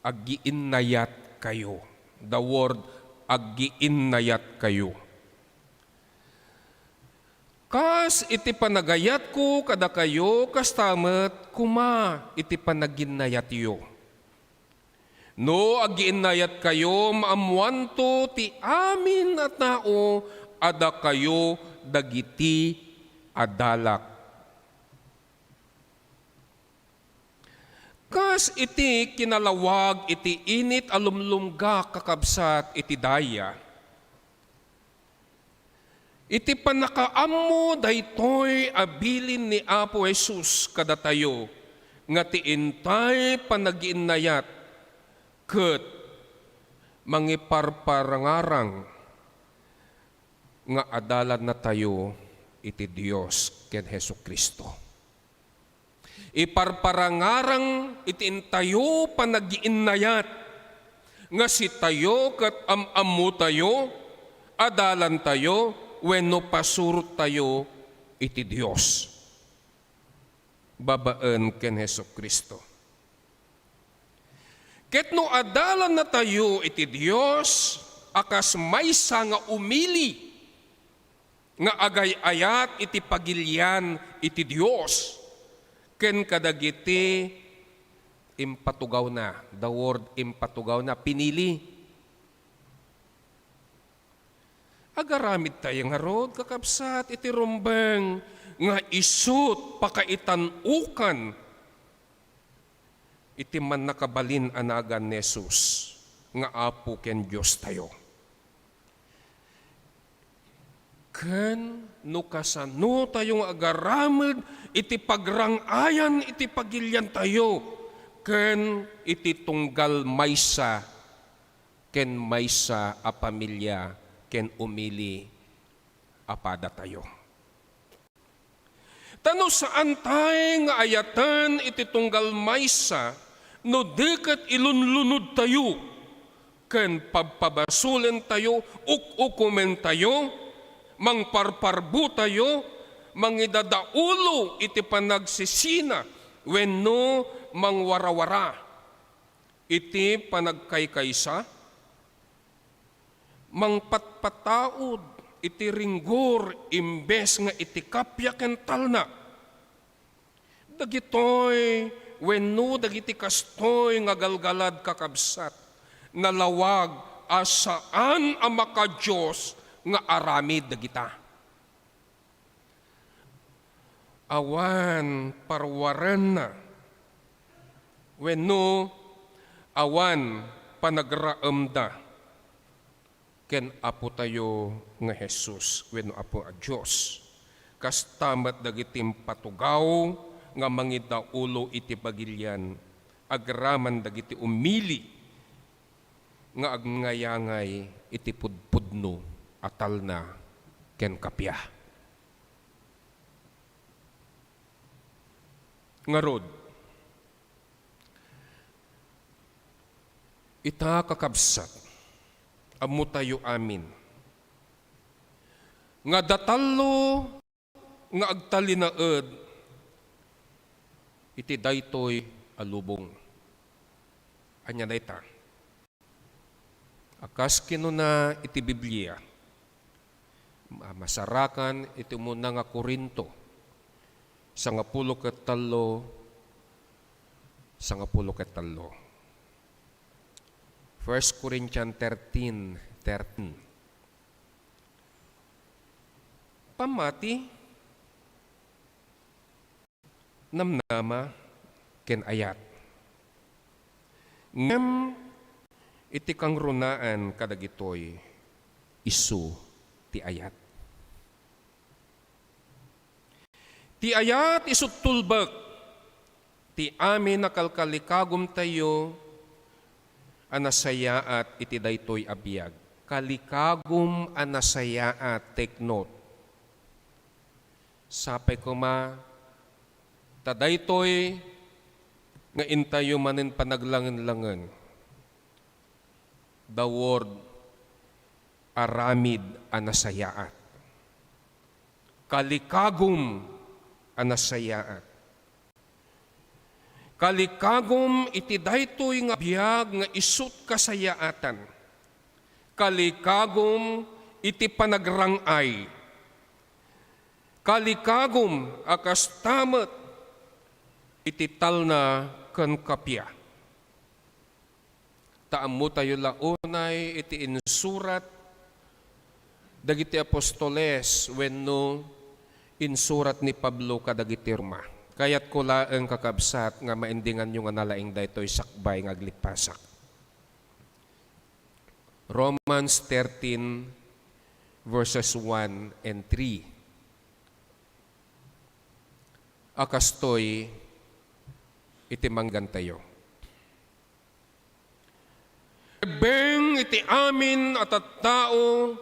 Speaker 2: aggiinnayat kayo. The word aggiinnayat kayo. Kas iti panagayat ko kada kayo, kas tamet kuma iti panaginnayat yo. No aggiinnayat kayo, maamuanto ti amin at tao, ada kayo dagiti adalak. Kas iti kinalawag iti init alumlumga kakabsat iti daya. Iti panakaammo daytoy abilin ni Apo Jesus kada tayo nga ti intay panagiinnayat ket mangiparparangarang nga adalan na tayo iti Dios ken Hesukristo. Iparparangarang iti intayo panagiinnayat nga si tayo ket am-ammo tayo, adalan tayo, wenno pasurot tayo iti Dios. Babaan ken Hesukristo. Ket no adalan na tayo iti Dios, akas maysa nga umili, nga agay-ayat iti pagilyan iti Dios, ken kadagiti impatugaw na, the word impatugaw na, pinili. Agaramid tayo nga rod, kakabsat, iti rumbeng, nga isut, pakaitanukan, iti man nakabalin anagan ni Jesus, nga Apo ken Diyos tayo. Ken no kasano tayong agaramid, iti pagrangayan, iti pagilyan tayo, ken iti tunggal maysa, ken maysa a pamilya, ken umili apada tayo. Tano saan tayo nga ayatan iti tunggal maysa, no diket ilunlunod tayo, ken pagpabasulen tayo, ukumen tayo, mangparparbu tayo, mangidadaulo iti panagsisina, wenno mangwarawara, iti panagkaykaysa, mangpatpataod, iti ringgor, imbes nga iti kapya ken talna. Dagitoy, wenno dagiti kastoy nga galgalad kakabsat, nalawag asaan ang maka-Diyos nga aramid dagita. Awan parwaran na, wenno awan panagraamda, ken Apo tayo nga Jesus, wenno Apo a Diyos. Kastamat dagiti patugaw, nga mangidaulo iti pagilyan, agraman dagiti umili, nga agnayangay iti pudpudno, atal na ken kapya. Ngarod, ita kakabsat, amo tayo amin, nga datalo, nga agtalinaed, iti daytoy alubong. Anya dayta. Akas kinuna iti Biblia. Masarakan iti muna nga Korinto. Sangapulo ket tallo. 1 Corinthians 13:13. Pamati namnama ken ayat. Ngem iti kang runaan kadagitoy isu ti ayat. Ti ayat isu tulbek, ti amin nakalkalikagom tayo, anasayaat iti daytoy abiyag. Kalikagom anasayaat, take note. Sapay ko ma, tadaytoy nga intayo manin panaglangan-langan. The word aramid anasayaat. Kalikagom anasayaat. Kalikagom iti daytoy nga biyag nga isut kasayaatan. Kalikagom iti panagrangay. Kalikagom akas tamat iti talna ken kapya. Taammo tayo launay iti insurat dagiti apostoles wenno insurat ni Pablo kadagiti Roma. Kayat ko laeng kakabsat nga maendingan nyo nga nalaing daytoy sakbay nga aglipasak. Romans 13 verses 1 and 3. Akastoy iti manggan tayo. Beng iti amin at tao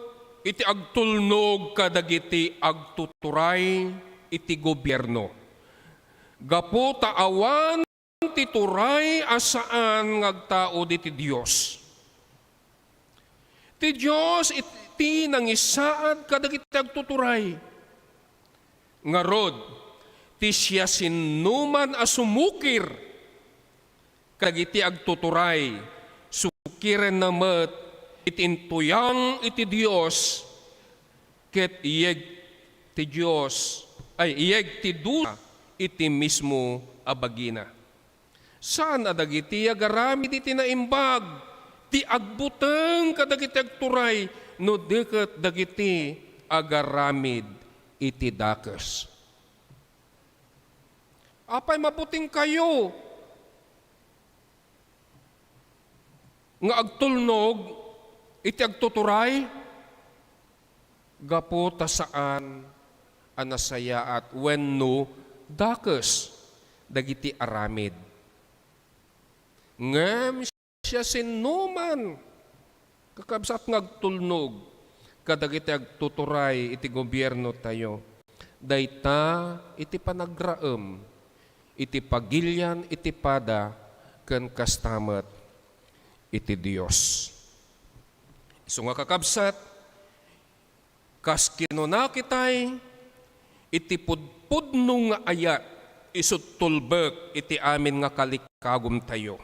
Speaker 2: iti agtulnog kadagiti agtuturay iti gobyerno. Gapu taawan ti turay asaan ngagtao diti Dios. Ti Dios iti nangisaad kadagiti agtuturay. Ngarod ti siya sinuman asumukir kadagiti agtuturay sukiren na met itintuyang iti Dios ket iyeg ti Dios ay iyeg ti dusa iti mismo abagina. Saan adagiti agarami iti naimbag ti agbuteng kadagiti agturay no deket dagiti agaramid iti dakes. Apay mabuting kayo nga agtulnog iti agtuturay gapo ta saan anasayaat wenno dakes dagiti aramid. Ngem siya sinuman kakabsat ngagtulnog kadagiti agtuturay iti gobyerno tayo. Dayta iti panagraem iti pagilyan iti pada ken kastamet iti Dios. So nga kakabsat, kas kinuna kitay, iti pudpudno nga ayat, isut tulbek iti amin nga kalikagom tayo.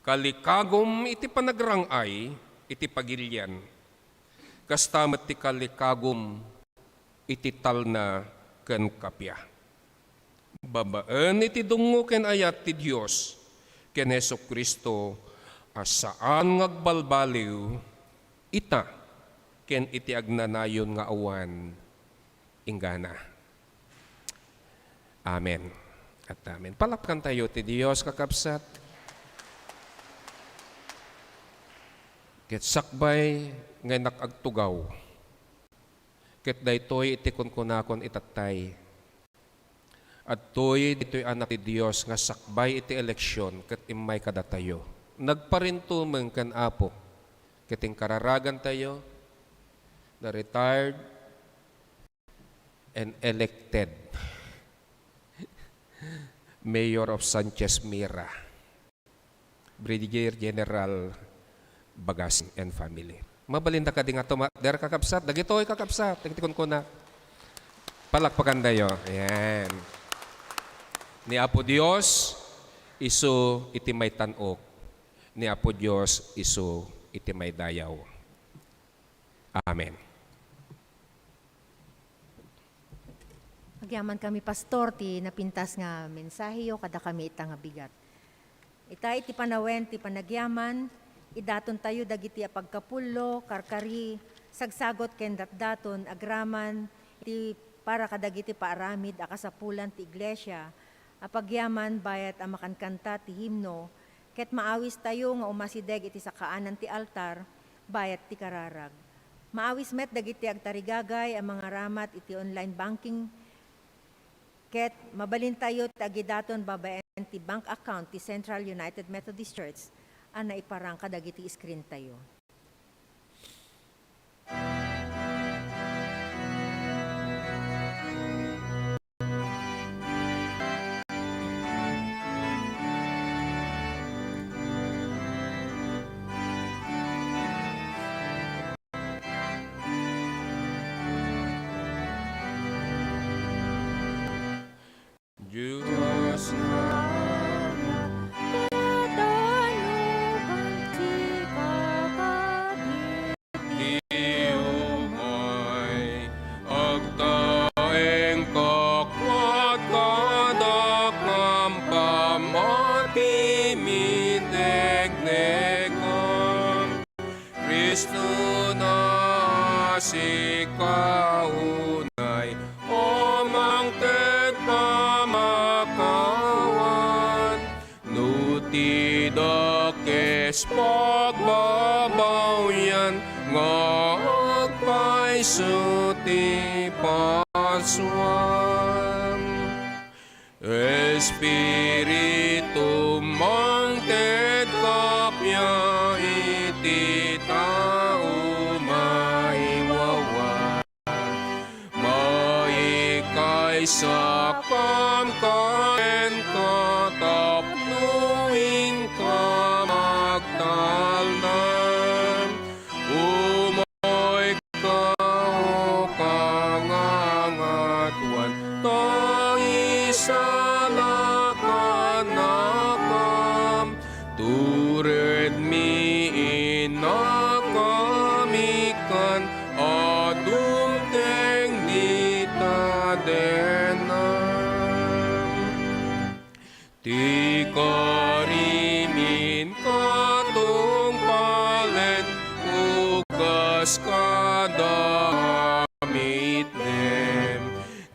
Speaker 2: Kalikagom iti panagrangay, iti pagilyan. Kastamet ti kalikagom, iti talna ken kapya. Babaan iti dungo ken ayat ti Dios, ken Hesukristo, asaan ngagbalbaliw, ita, ken iti agnanayon nga awan, inggana. Amen. At amen. Palapkan tayo ti Dios kakabsat. Ket sakbay ngay nakagtugaw. Ket daytoy iti kunkunakon itatay. At to'y dito'y anak ti Diyos nga sakbay iti eleksyon ket imay kadatayo. Nagparintumeng kan apo keting kararagan tayo, the retired and elected Mayor of Sanchez Mira, Brigadier General Bagasin and family. Mabalinda ka din nga der kakabsat, dagito'y kakabsat, dagiti ko na. Palakpakan tayo. Ayan. Ni Apo Dios, isu iti may tanok. Ni Apo Dios, isu iti may dayaw. Amen.
Speaker 1: Agyaman kami pastor ti napintas nga mensahe yo kada kami ita nga bigat. Ita iti panawen ti panagyaman, idaton tayo dagiti pagkapullo, karkari, sagsagot ken datdaton agraman iti para kadagiti paaramid akasapulan ti iglesia. Apagyaman bayat ang makankanta ti himno Ket maawis tayo nga umasideg iti sakaanan ti altar, bayat ti kararag. Maawis met dagiti agtarigagay ang mga ramat iti online banking, ket mabalin tayo tagidaton babaen ti bank account ti Central United Methodist Church, ang naiparang kadagiti screen tayo.
Speaker 2: Diyos umay, agtaeng kakwat kadakam pamati mindegnegam, Kristo na si kaunay, omang pamakawan, nutidakes pagbabawyan, nga agpaysuti paswan. Espiritu mangted kapya iti tao maiwawan, maikay sa kamkaen katapnuin ka magtalnan, umoy ka o kangangatuan, isalakanakam, tured mi inakamikan, adumteng ditadenam. Ti karimin katong palet, ugas kadamit dem,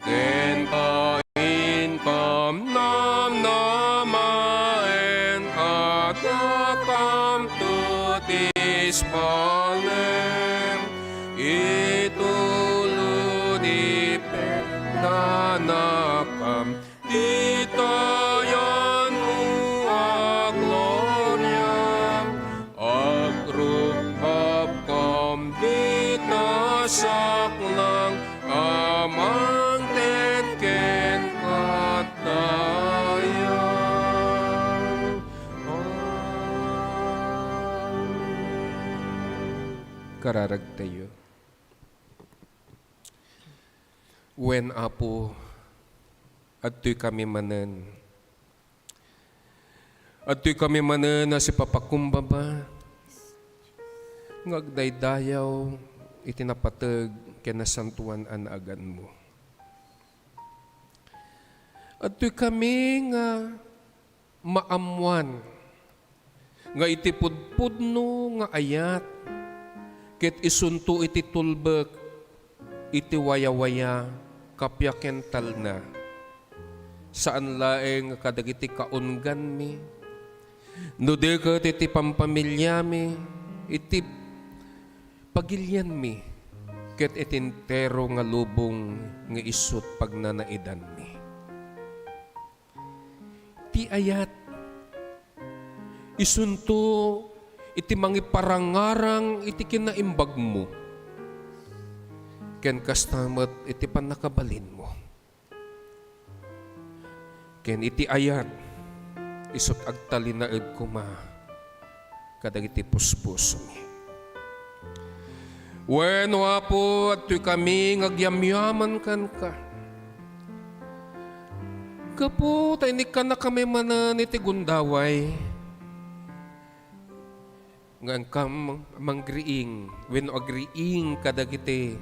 Speaker 2: ken kain kam nam namaen, adakam tutis palem, ituludi pendanakam, ditayan mo a gloria, agrupab kam ditasaklang, amang tenken katayang. Kararag tayo. When apo, adto'y kami manen. Adto'y kami manen na si papakumbaba, ngagdaydayaw, itinapatag kinasantuan an agan mo. Adto'y kami nga maamuan, nga itipudpudno nga ayat, ket isunto iti tulbek, iti waya-waya, kapyakental na. Saan laeng kadagiti kaungan mi, no dekat iti pampamilya mi, iti pagilyan mi, ket itintero nga lubong nga isut pagnanaidan mi. Ti ayat, isunto iti mangiparangarang iti kinaimbag mo, ken kastamet iti panakabalin mo. Ken iti ayat, isut agtalinaed kuma, kadagiti puspuso mi. Bueno apo, at kami ngagyamyaman kan ka. Kapo, tainik ka na kami manan iti gundaway. Ngan kam manggriing, when agriing kadagiti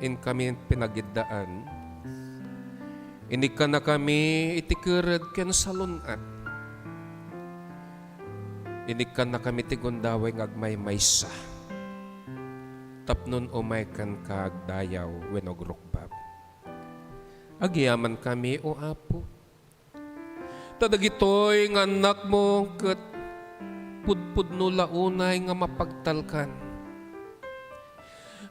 Speaker 2: in kami pinagiddaan. Inik ka na kami itikerad ken salunat. Inik ka na kami ti gundaway ngagmaymaysa. Tapnon umay kan kagdayaw when agrukbab. Agyaman kami o apo. Tadagitoy nga anak mo ket pudno launay nga mapagtalkan.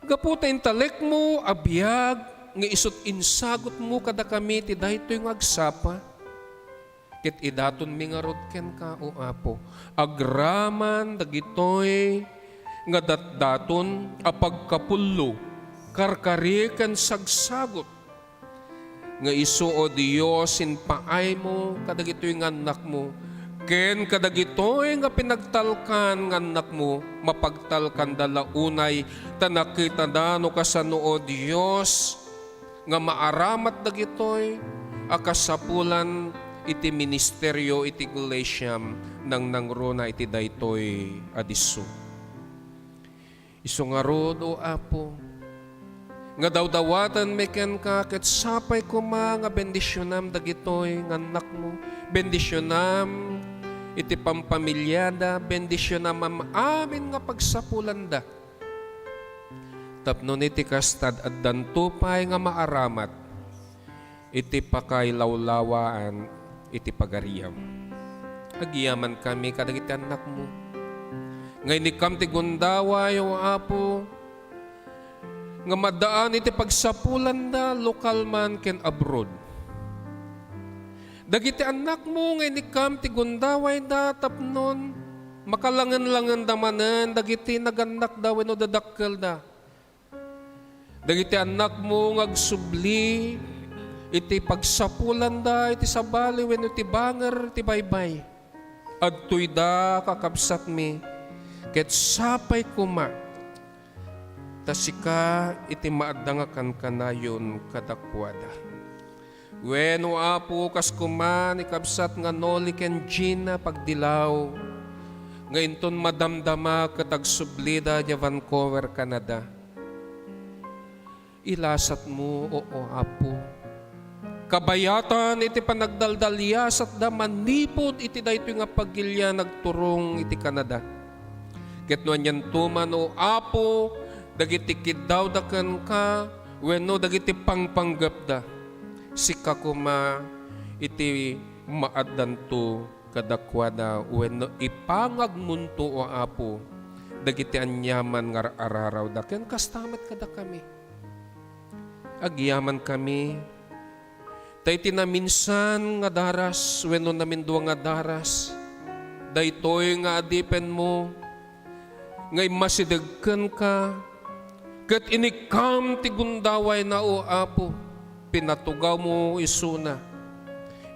Speaker 2: Gaputa intalek mo, abiyag, nga isot insagot mo kada kami, ti daytoy nga agsapa. Ket idaton mi nga rod ken ka, o Apo. Agraman, dagitoy, nga datdaton, apagkapullo, karkari ken sagsagot. Nga isu o Diyos paay mo kadagitoy nga anak mo, ken kadagitoy nga pinagtalkan nga anak mo, mapagtalkan dalaunay, tanakita da no kasano o Diyos, nga maaramat dagitoy, akasapulan iti ministeryo iti iglesyam nang nangrona iti daytoy adiso. Isu nga rod, o Apo, nga dawdawatan meken ka ket sapay ko nga bendisyonam dagitoy nga anak mo, bendisyonam iti pampamilyada, bendisyonam amin nga pagsapulanda. Tapno iti kastad at dantupay nga maaramat, iti pakailawlawaan, iti pagariyam. Agiyaman kami kadagiti anak mo. Ngay ni kam ti gundaway, o Apo, nga madaan iti pagsapulan da, lokal man ken abroad. Dagiti anak mo ngay ni kam ti gundaway da tapnon, makalangan-langan damanen, dagiti naganak da wenno dadakkel da. Dagiti anak mo ngagsubli, iti pagsapulan da, iti sabali wenno ti banger, ti baybay. Adtoy da kakabsat mi, ket sapay kuma, tasika iti maadangakan kanayon kadakwada. Wenno Apo kas kuman ikabsat nga Noli ken Gina pagdilaw, nga inton madamdama katagsublida di Vancouver, Canada. Ilasat mo, o Apo, kabayatan iti panagdaldalyasat da manipod iti daytoy nga pagilya nagturong iti Canada. Ket no anyan tuman, o Apo, dagiti kidaw da ken ka, wenno dagiti pangpanggap da. Sika kuma iti maaddanto kadakwada, wenno ipangagmunto, o Apo, dagiti anyaman nga araraw da ken kastamet kada kami. Agyaman kami, tayti na minsan nga daras, wenno namin duwa nga daras, daytoy nga adipen mo, ngay masidagken ka, ket inikam ti gundaway na, o Apo, pinatugaw mo isuna,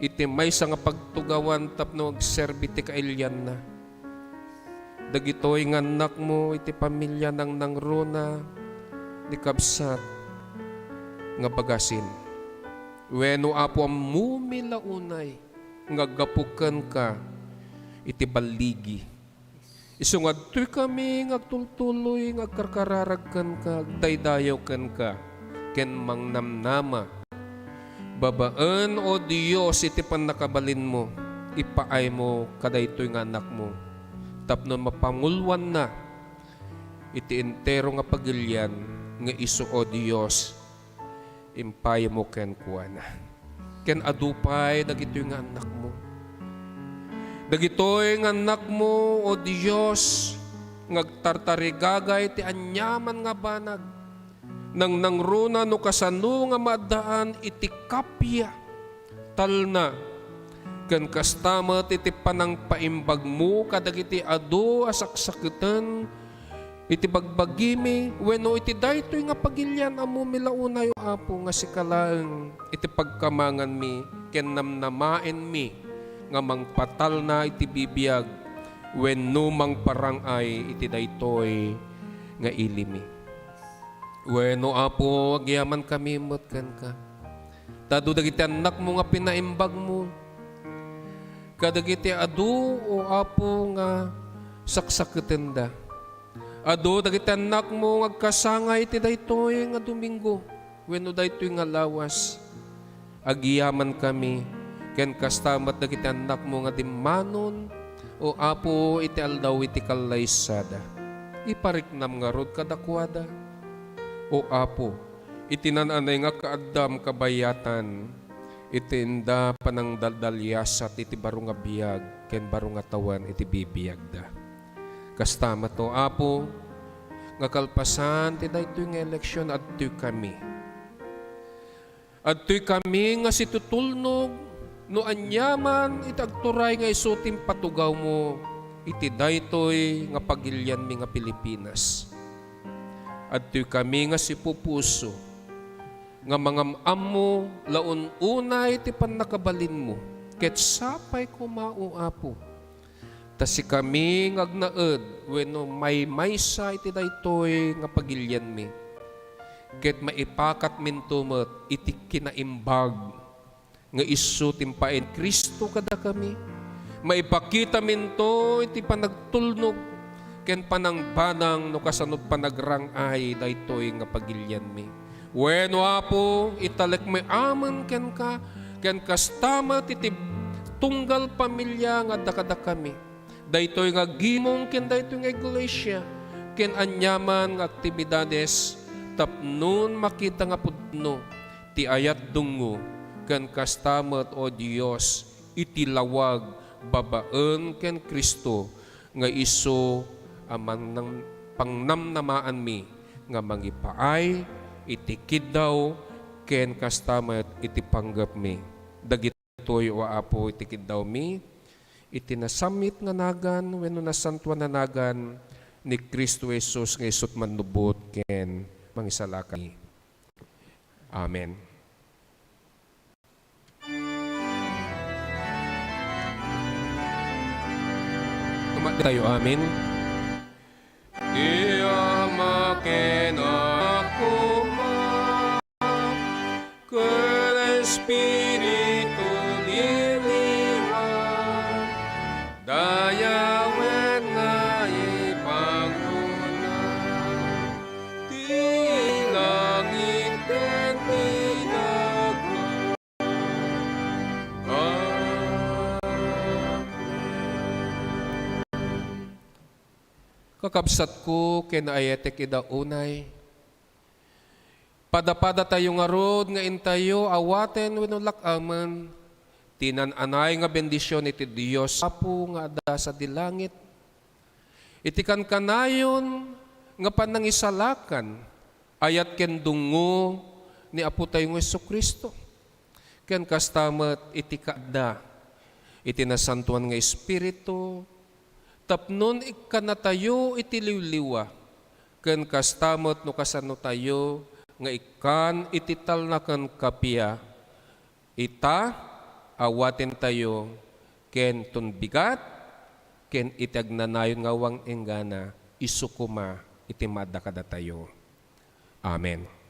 Speaker 2: iti maysa nga pagtugawan tapno agserbi ti kailyan na. Dagitoy nga anak mo, iti pamilya nang nangrona, di kabsat, nga bagasin. Wenno Apo mumilaunay, nga gapuken ka, iti baligi. Isungadtoy kami ngagtultuloy, ngagkarkararagkan ka, daydayaw ka, ken mangnamnama. Babaan, o Diyos, iti panakabalin mo, ipaay mo kadaytoy nga anak mo. Tapnon mapangulwan na, iti entero nga pagilyan, nga isu, o Diyos, impay mo ken kuana. Ken adupay, dagitoy nga anak mo. Dagitoy nga anak mo, o Diyos, ngagtartarigagay ti anyaman nga banag, nang nangruna no kasano nga maadaan iti kapya, talna, ken kastamet iti panang paimbag mo, kadagiti ado asaksaketan, iti bagbagimi, wenno iti daytoy nga pagilyan amo milaunay, o Apo, nga sikalaeng iti pagkamangan mi, ken namnamaen mi, nga mangpatal na iti bibiyag, wenno mangparangay iti daytoy nga ilimi. Wenno Apo, agyaman kami mutken ka. Tado dagiti anak mo nga pinaimbag mo, kadagiti adu, o Apo, nga saksaketen da. Adu dagiti anak mo ngagkasangay iti daytoy nga Domingo, wenno daytoy nga lawas. Agyaman kami, ken kastamat dagiti anak mo nga dimmanon, o Apo, iti aldaw iti kalaysada. Ipariknam nga rod kadakwada. O Apo, iti nananay nga kaadam kabayatan, iti inda panang daldalyasat iti baro nga biyag, ken baro nga tawan iti bibiyag da. Kastama to, Apo, nga kalpasan, ti daytoy nga eleksyon, at tuy kami. At tuy kami nga situtulnog, no anyaman, itagturay nga isutim patugaw mo, iti daytoy nga pagilyan mi nga Pilipinas. At tuy kami nga sipupuso, nga mangamam mo, laon unay ti panakabalin mo, ket sapay kumao, Apo. Si kami ngagnaed wenno may maysa iti daytoy nga pagilyan mi. Ket maipakat minto met iti kinaimbag nga isu timpaen Kristo kada kami. Maipakita minto iti panagtulnog ken panangbanang no kasano panagrangay daytoy nga pagilyan mi. Wenno Apo italek may amen ken ka ken kastama iti tunggal pamilya nga dakada kami. Daytoy nga gimong ken daytoy nga iglesia ken anyaman nga aktibidades tapnon makita nga pudno ti ayat dungo ken kastamet o Dios iti lawag babaen ken Kristo nga isu aman ng pangnamnamaan mi nga mangipaay iti kiddaw ken kastamet iti panggap mi. Dagitoy o Apo iti kiddaw mi iti nasamit nga nagan wenno nasantuan na nagan ni Kristo Jesus nga isut manlubot ken mangisalakay. Amen. Tumat tayo, amen. Di amaken ako ken Espiritu niliwan dayawen nga ipanguna ti langit ken tinagpo. Kakabsat ko ken ayetek ida unay. Pada-pada tayo nga rod nga intayo awaten wenno lakamen tinan-anay nga bendisyon iti Dios Apo nga ada sa dilangit. Iti kankanayon nga panangisalakan ayat ken dungo ni Apo tayo nga Jesucristo. Ken kastamet iti kaadda iti nasantuan nga Espiritu tapnon ikkanatayo iti liwliwa ken kastamet no kasano tayo nga ikan iti talnaken kapia ita awaten tayo ken tunbigat ken itagnanayon nga wang enggana isukuma iti madda kada tayo. Amen.